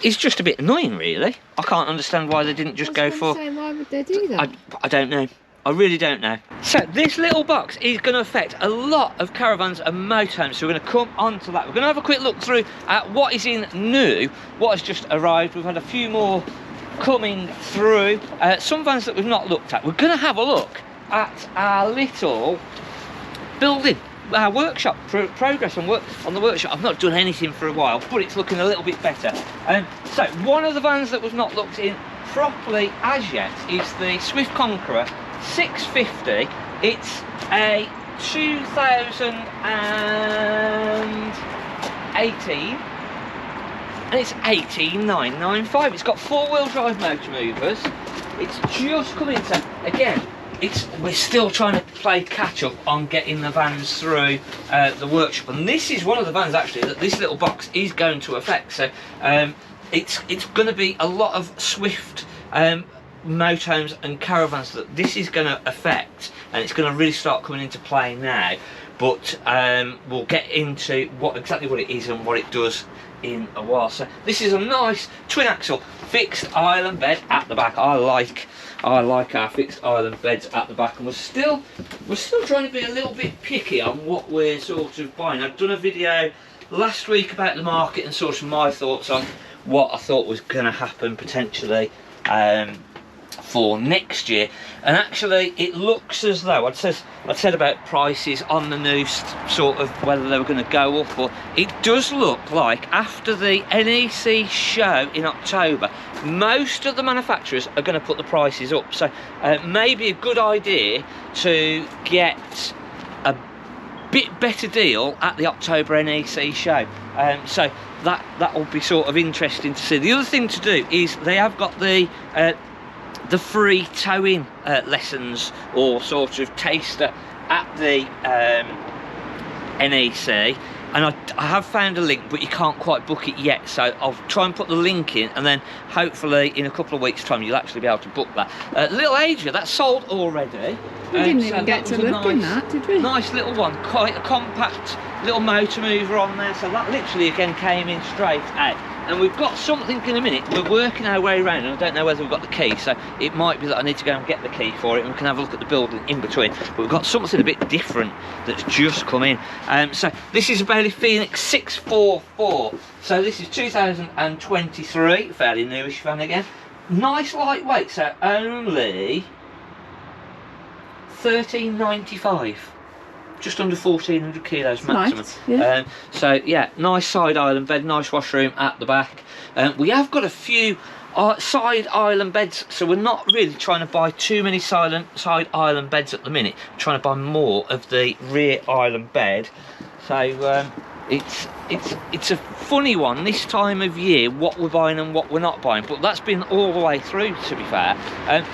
is just a bit annoying, really. I can't understand why they didn't just go for... Why would they do that? I don't know. I really don't know. So this little box is going to affect a lot of caravans and motorhomes, so we're going to come on to that. We're going to have a quick look through at what is in new, what has just arrived. We've had a few more coming through, some vans that we've not looked at. We're going to have a look at our little building, our workshop, progress on work on the workshop. I've not done anything for a while, but it's looking a little bit better. So one of the vans that we've not looked in properly as yet is the Swift Conqueror 650. It's a 2018 and it's 18995. It's got four-wheel drive motor movers. It's just come into, again, we're still trying to play catch up on getting the vans through the workshop, and this is one of the vans actually that this little box is going to affect. So it's going to be a lot of Swift motorhomes and caravans that this is going to affect, and it's going to really start coming into play now. But we'll get into exactly what it is and what it does in a while. So this is a nice twin axle fixed island bed at the back. I like our fixed island beds at the back, and we're still trying to be a little bit picky on what we're sort of buying. I've done a video last week about the market and sort of my thoughts on what I thought was going to happen potentially for next year, and actually it looks as though I'd said about prices on the new sort of whether they were going to go up, or it does look like after the NEC show in October most of the manufacturers are going to put the prices up. So maybe a good idea to get a bit better deal at the October NEC show. So that will be sort of interesting to see. The other thing to do is they have got the free towing lessons or sort of taster at the NEC, and I have found a link, but you can't quite book it yet, so I'll try and put the link in, and then hopefully in a couple of weeks time you'll actually be able to book that. Little Adria, that's sold already. We didn't even get to look in that, did we? Nice little one, quite a compact little motor mover on there, so that literally again came in straight out. And we've got something in a minute. We're working our way around, and I don't know whether we've got the key, so it might be that I need to go and get the key for it, and we can have a look at the building in between. But we've got something a bit different that's just come in. So this is a Bailey Phoenix 644. So this is 2023, fairly newish van again. Nice lightweight, so only 1395. Just under 1400 kilos maximum. Nice, yeah. So yeah, nice side island bed, nice washroom at the back. We have got a few side island beds, so we're not really trying to buy too many side island beds at the minute. We're trying to buy more of the rear island bed. So it's a funny one this time of year, what we're buying and what we're not buying, but that's been all the way through, to be fair.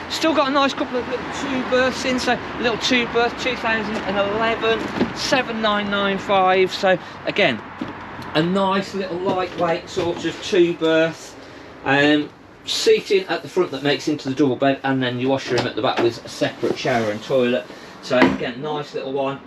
Still got a nice couple of little two berths in, so a little two berth 2011 7995. So again, a nice little lightweight sort of two berth, seating at the front that makes into the double bed, and then your washroom at the back with a separate shower and toilet. So again, nice little one,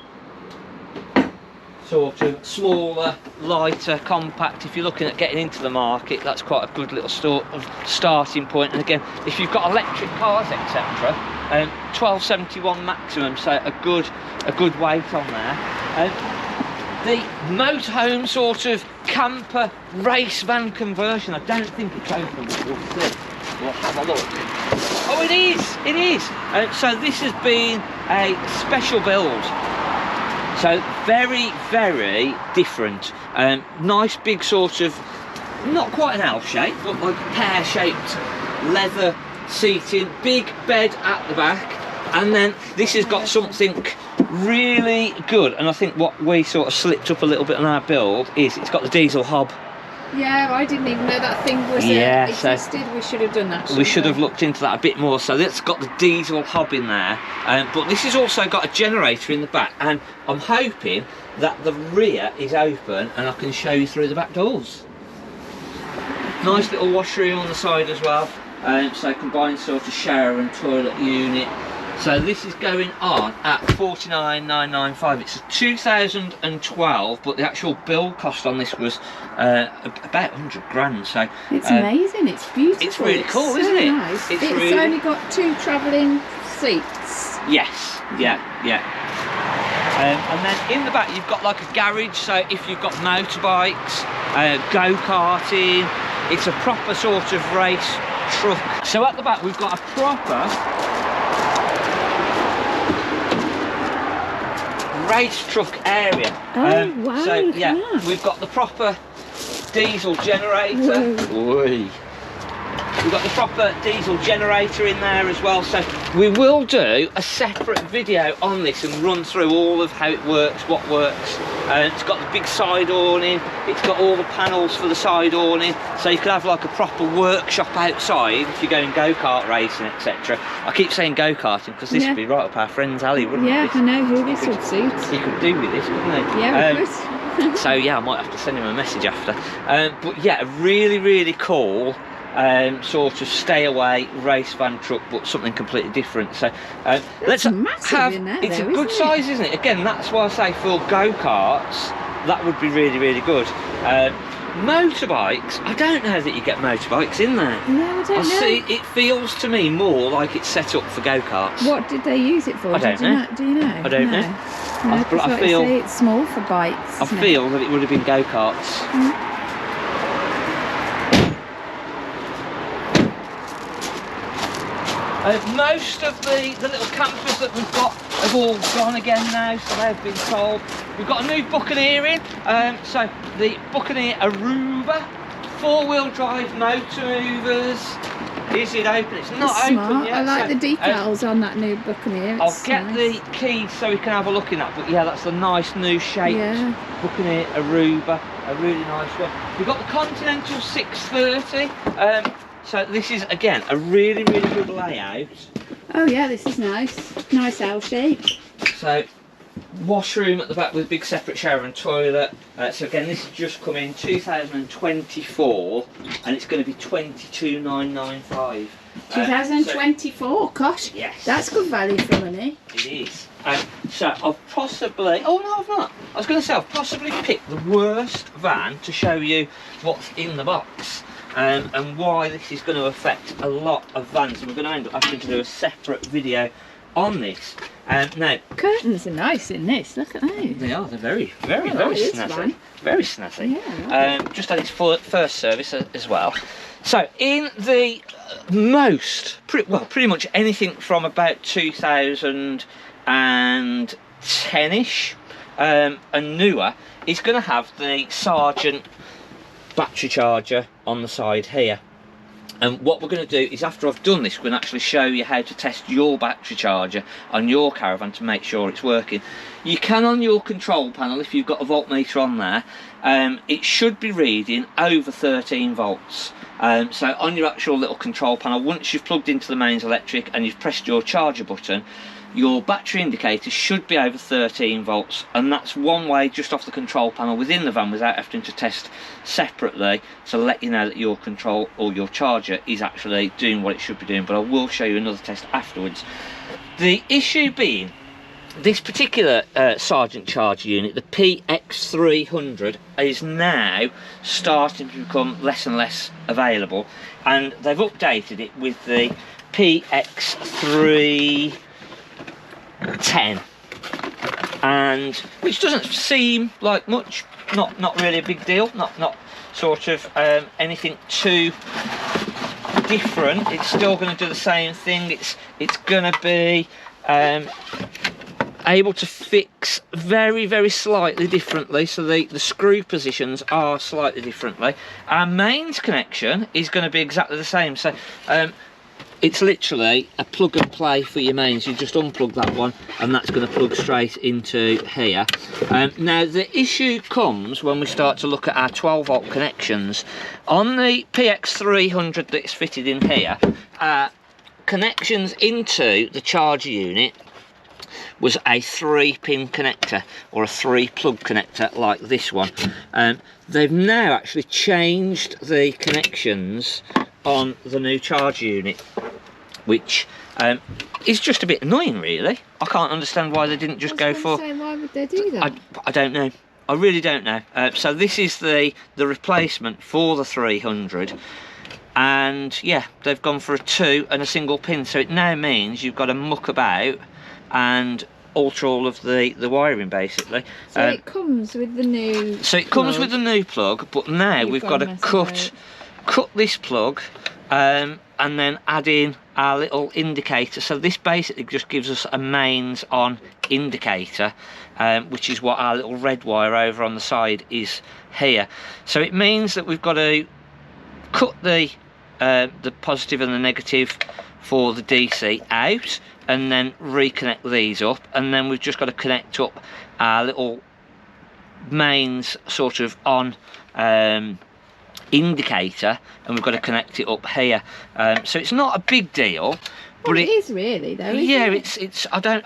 sort of smaller, lighter, compact. If you're looking at getting into the market, that's quite a good little starting point. And again, if you've got electric cars, etc., 1271 maximum, so a good weight on there. The motorhome sort of camper race van conversion, I don't think it's open, but we'll see. We'll have a look. Oh, it is. So this has been a special build. So very, very different. Nice big sort of, not quite an L shape, but like pear-shaped leather seating, big bed at the back, and then this has got something really good, and I think what we sort of slipped up a little bit on our build is it's got the diesel hob. Yeah, I didn't even know that thing was existed. So we should have done that. We should have looked into that a bit more. So it's got the diesel hob in there, but this has also got a generator in the back, and I'm hoping that the rear is open and I can show you through the back doors. Nice little washroom on the side as well, so combined sort of shower and toilet unit. So this is going on at 49,995. It's a 2012, but the actual build cost on this was about 100 grand. So it's amazing. It's beautiful. It's really cool, so isn't it? Nice. It's really... only got 2 travelling seats. Yes. Yeah. And then in the back you've got like a garage. So if you've got motorbikes, go-karting, it's a proper sort of race truck. So at the back we've got a proper race truck area. Oh wow! So yeah, we've got the proper diesel generator. We've got the proper diesel generator in there as well. So we will do a separate video on this and run through all of how it works, what works. It's got the big side awning. It's got all the panels for the side awning, so you could have like a proper workshop outside if you're going go-kart racing, etc. I keep saying go-karting because this would be right up our friend's alley, wouldn't it? Yeah, I know who this would suit. He could do with this, couldn't he? Yeah, of course. So yeah, I might have to send him a message after. But yeah, a really cool sort of stay away race van truck, but something completely different. So let's massive in there, it's though, a good size, isn't it? Again, that's why I say for go-karts that would be really good. Motorbikes, I don't know that you get motorbikes in there. No, I don't know. See, it feels to me more like it's set up for go-karts. What did they use it for? I don't know. Do you know? I don't know. No, But I feel it's small for bikes. I feel that it would have been go-karts. Most of the little campers that we've got have all gone again now, so they've been sold. We've got a new Buccaneer in, so the Buccaneer Aruba, 4-wheel drive motor movers. Is it open? It's not open yet. I like the decals on that new Buccaneer. I'll get the keys so we can have a look in that, but yeah, that's a nice new shaped Buccaneer Aruba, a really nice one. We've got the Continental 630. So this is, again, a really good layout. Oh yeah, this is nice. Nice L shape. So, washroom at the back with a big separate shower and toilet. So again, this has just come in 2024, and it's going to be 22,995. 2024, gosh. Yes. That's good value for money. It is. So I've possibly, oh no I've not. I was going to say I've possibly picked the worst van to show you what's in the box. And why this is going to affect a lot of vans, and we're going to end up having to do a separate video on this. Now, curtains are nice in this. Look at those. They are. They're very snazzy. Very snazzy. Yeah, just had its first service as well. So in the pretty much anything from about 2010ish and newer is going to have the Sargent battery charger on the side here. And what we're going to do is, after I've done this, we're going to actually show you how to test your battery charger on your Caravan to make sure it's working. You can on your control panel, if you've got a voltmeter on there, it should be reading over 13 volts. So on your actual little control panel, once you've plugged into the mains electric and you've pressed your charger button, your battery indicator should be over 13 volts, and that's one way just off the control panel within the van without having to test separately to let you know that your control or your charger is actually doing what it should be doing. But I will show you another test afterwards. The issue being, this particular Sargent charger unit, the PX300, is now starting to become less and less available, and they've updated it with the PX310, and which doesn't seem like much, not really a big deal, not sort of anything too different. It's still going to do the same thing. It's going to be able to fix very slightly differently, so the screw positions are slightly differently. Our mains connection is going to be exactly the same, so it's literally a plug and play for your mains. You just unplug that one and that's going to plug straight into here. Now the issue comes when we start to look at our 12 volt connections. On the PX300 that's fitted in here, connections into the charger unit was a 3-pin connector or a 3-plug connector like this one. They've now actually changed the connections on the new charger unit, which is just a bit annoying, really. I can't understand why they didn't just go for... Why would they do that? I don't know. I really don't know. So this is the replacement for the 300, and yeah, they've gone for a 2 and a single pin. So it now means you've got to muck about and alter all of the wiring, basically. So it comes with the new. So it comes with the new plug, but now we've got to cut this plug. And then add in our little indicator. So this basically just gives us a mains on indicator, which is what our little red wire over on the side is here. So it means that we've got to cut the positive and the negative for the DC out, and then reconnect these up, and then we've just got to connect up our little mains sort of on indicator, and we've got to connect it up here. So it's not a big deal, but it is really, though. Yeah, it's. I don't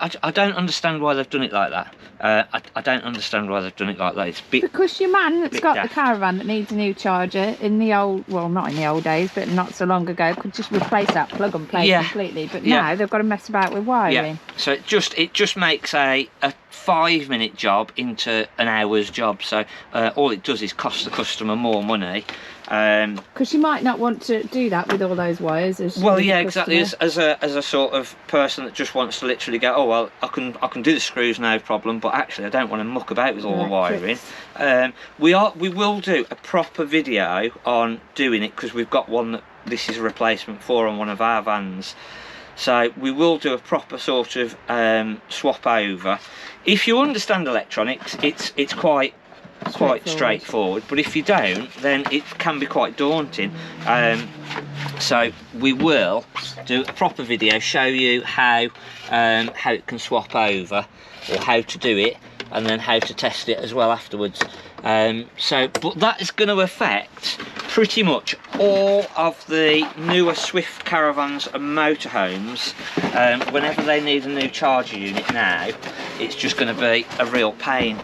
understand why they've done it like that. I don't understand why they've done it like that. It's a bit, because your man that's got daft. the Caravan that needs a new charger in the old, well, not in the old days, but not so long ago, could just replace that plug and play completely. But now they've got to mess about with wiring. Yeah. So it just makes a 5-minute job into an hour's job. So all it does is cost the customer more money. Because you might not want to do that with all those wires. Well, yeah, exactly. As a sort of person that just wants to literally go, oh well, I can do the screws, no problem. But actually, I don't want to muck about with all the wiring. We will do a proper video on doing it, because we've got one that this is a replacement for on one of our vans. So we will do a proper sort of swap over. If you understand electronics, it's quite straightforward, but if you don't, then it can be quite daunting. So we will do a proper video, show you how it can swap over, or how to do it, and then how to test it as well afterwards. But that is going to affect pretty much all of the newer Swift Caravans and Motorhomes. Whenever they need a new charger unit now, it's just going to be a real pain,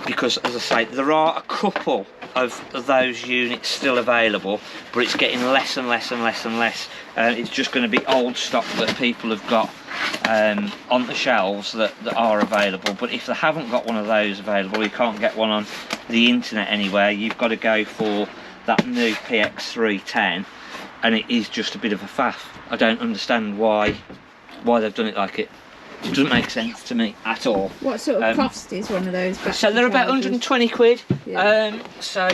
because, as I say, there are a couple of those units still available, but it's getting less and less and less and less. It's just going to be old stock that people have got on the shelves that are available. But if they haven't got one of those available, you can't get one on the internet anywhere, you've got to go for that new PX310, and it is just a bit of a faff. I don't understand why they've done it like it. It doesn't make sense to me at all. What sort of cost is one of those? So they're about 120 quid. Yeah. So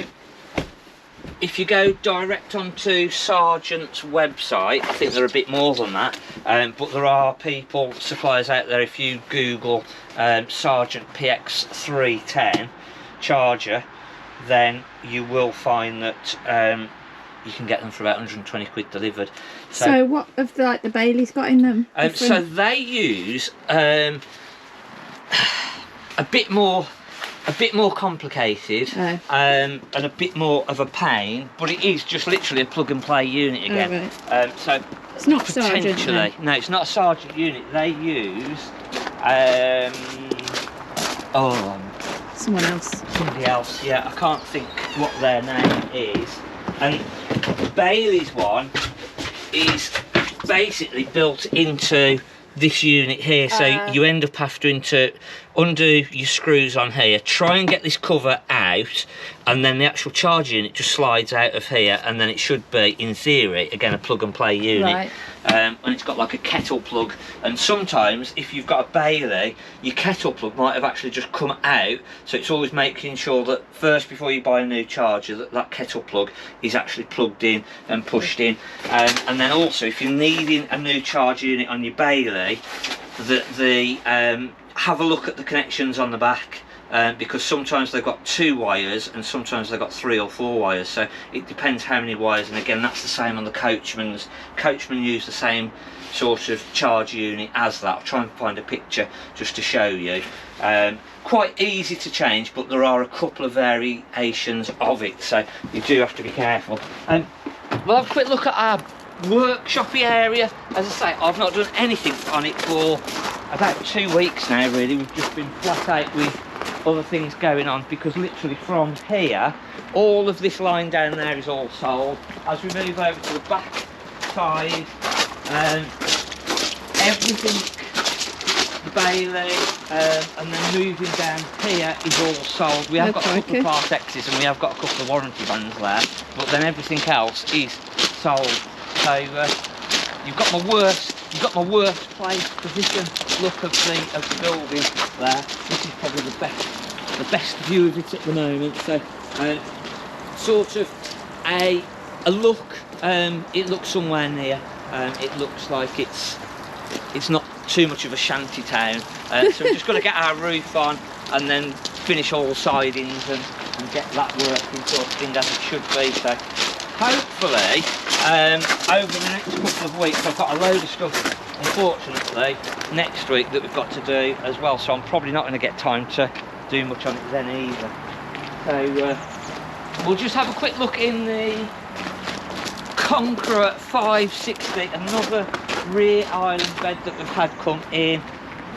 if you go direct onto Sargent's website, I think they're a bit more than that. But there are suppliers out there. If you Google Sargent PX310 charger, then you will find that you can get them for about 120 quid delivered. So what have the Bailey's got in them? So they use a bit more complicated, and a bit more of a pain, but it is just literally a plug and play unit again. Right. So it's not Sargent. No, it's not a Sargent unit. They use someone else. Somebody else. Yeah, I can't think what their name is. And Bailey's one is basically built into this unit here, so you end up having to undo your screws on here, try and get this cover out, and then the actual charge unit just slides out of here, and then it should be, in theory, again a plug and play unit. Right. And it's got like a kettle plug, and sometimes if you've got a Bailey, your kettle plug might have actually just come out, so it's always making sure that first, before you buy a new charger, that kettle plug is actually plugged in and pushed in. And then also, if you're needing a new charge unit on your Bailey, have a look at the connections on the back, because sometimes they've got 2 wires and sometimes they've got 3 or 4 wires, so it depends how many wires. And again, that's the same on the Coachman's. Coachman use the same sort of charge unit as that. I'll try and find a picture just to show you. Quite easy to change, but there are a couple of variations of it, so you do have to be careful. We'll have a quick look at our workshoppy area. As I say, I've not done anything on it for about 2 weeks now, really. We've just been flat out with other things going on, because literally from here, all of this line down there is all sold. As we move over to the back side Everything, the Bailey, and then moving down here is all sold. We have got a couple of Part X's and we have got a couple of warranty vans there, but then everything else is sold. So you've got my worst place position look of the building there. This is probably the best view of it at the moment. So sort of a look. It looks somewhere near. It looks like it's not too much of a shanty town. So we've just got to get our roof on and then finish all the sidings and get that working sort of thing as it should be. So hopefully over the next couple of weeks, I've got a load of stuff, unfortunately, next week that we've got to do as well. So I'm probably not going to get time to do much on it then either. So we'll just have a quick look in the Conqueror 560, another rear island bed that we've had come in,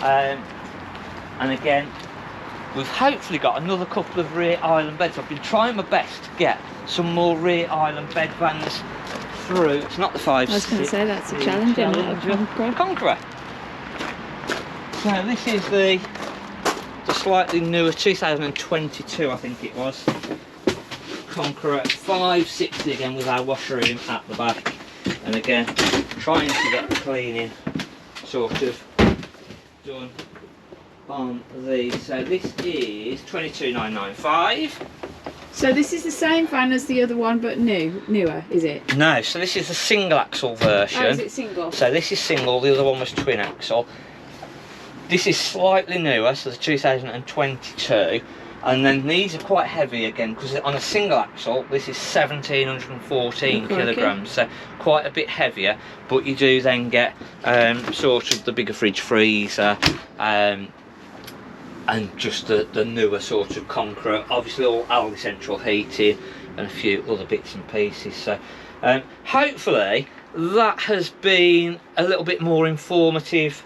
and again we've hopefully got another couple of rear island beds. I've been trying my best to get some more rear island bed vans through. It's not the 560. I was going to say that's a challenge, isn't it? Conqueror. So this is the slightly newer 2022, I think it was, Conqueror 560 again with our washroom at the back, and again trying to get the cleaning sort of done on these. So this is 22,995. So this is the same van as the other one but newer, is it? No, so this is the single axle version. Oh, is it single? So this is single, the other one was twin axle. This is slightly newer, so the 2022. And then these are quite heavy again, because on a single axle this is 1714 kilograms, so quite a bit heavier, but you do then get sort of the bigger fridge freezer, and just the newer sort of Conqueror, obviously all Aldi central heating and a few other bits and pieces. So hopefully that has been a little bit more informative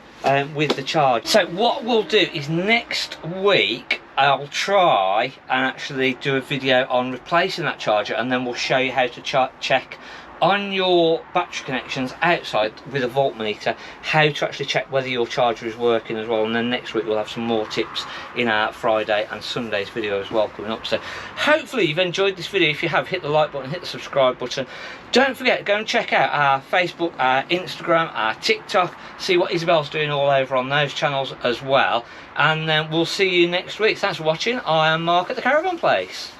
with the charge. So what we'll do is next week I'll try and actually do a video on replacing that charger, and then we'll show you how to check on your battery connections outside with a voltmeter, how to actually check whether your charger is working as well. And then next week we'll have some more tips in our Friday and Sunday's video as well coming up. So hopefully you've enjoyed this video. If you have, hit the like button, hit the subscribe button. Don't forget, go and check out our Facebook, our Instagram, our TikTok, see what Isabel's doing all over on those channels as well. And then we'll see you next week. Thanks for watching. I am Mark at the Caravan Place.